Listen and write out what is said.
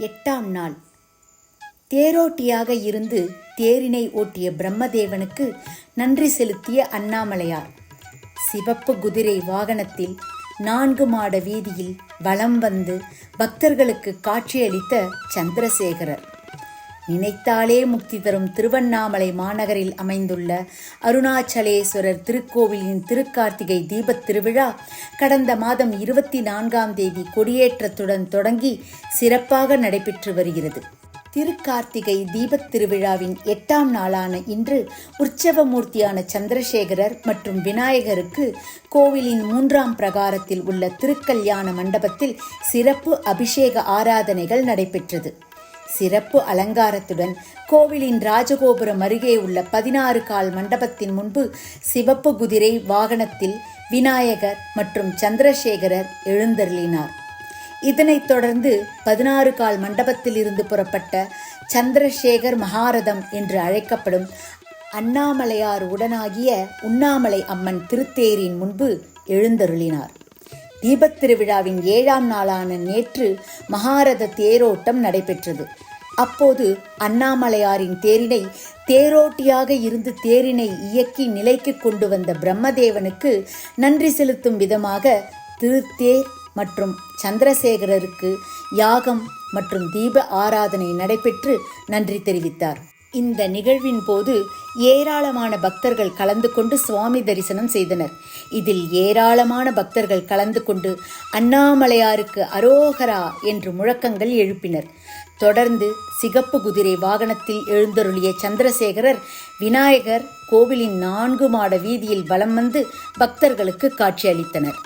8ஆம் நாள். தேரோட்டியாக இருந்து தேரினை ஓட்டிய பிரம்மதேவனுக்கு நன்றி செலுத்திய அண்ணாமலையார். சிவப்பு குதிரை வாகனத்தில் 4 மாட வீதியில் வலம் வந்து பக்தர்களுக்கு காட்சியளித்த சந்திரசேகரர். நினைத்தாலே முக்தி தரும் திருவண்ணாமலை மாநகரில் அமைந்துள்ள அருணாச்சலேஸ்வரர் திருக்கோவிலின் திருக்கார்த்திகை தீபத் திருவிழா கடந்த மாதம் 24ஆம் தேதி கொடியேற்றத்துடன் தொடங்கி சிறப்பாக நடைபெற்று வருகிறது. திருக்கார்த்திகை தீபத் திருவிழாவின் 8ஆம் நாளான இன்று உற்சவமூர்த்தியான சந்திரசேகரர் மற்றும் விநாயகருக்கு கோவிலின் 3ஆம் பிரகாரத்தில் உள்ள திருக்கல்யாண மண்டபத்தில் சிறப்பு அபிஷேக ஆராதனைகள் நடைபெற்றது. சிறப்பு அலங்காரத்துடன் கோவிலின் ராஜகோபுரம் அருகே உள்ள 16 கால் மண்டபத்தின் முன்பு சிவப்பு குதிரை வாகனத்தில் விநாயகர் மற்றும் சந்திரசேகரர் எழுந்தருளினார். இதனைத் தொடர்ந்து 16 கால் மண்டபத்தில் இருந்து புறப்பட்ட சந்திரசேகர் மகாரதம் என்று அழைக்கப்படும் அண்ணாமலையார் உடனாகிய உண்ணாமலை அம்மன் திருத்தேரின் முன்பு எழுந்தருளினார். தீபத் திருவிழாவின் 7ஆம் நாளான நேற்று மகாரத தேரோட்டம் நடைபெற்றது. அப்போது அண்ணாமலையாரின் தேரினை தேரோட்டியாக இருந்து தேரினை இயக்கி நிலைக்கு கொண்டு வந்த பிரம்மதேவனுக்கு நன்றி செலுத்தும் விதமாக திருத்தேர் மற்றும் சந்திரசேகரருக்கு யாகம் மற்றும் தீப ஆராதனை நடைபெற்று நன்றி தெரிவித்தார். இந்த நிகழ்வின் போது ஏராளமான பக்தர்கள் கலந்து கொண்டு சுவாமி தரிசனம் செய்தனர். இதில் ஏராளமான பக்தர்கள் கலந்து கொண்டு அண்ணாமலையாருக்கு அரோகரா என்று முழக்கங்கள் எழுப்பினர். தொடர்ந்து சிகப்பு குதிரை வாகனத்தில் எழுந்தருளிய சந்திரசேகரர் விநாயகர் கோவிலின் 4 மாட வீதியில் வலம் வந்து பக்தர்களுக்கு காட்சியளித்தனர்.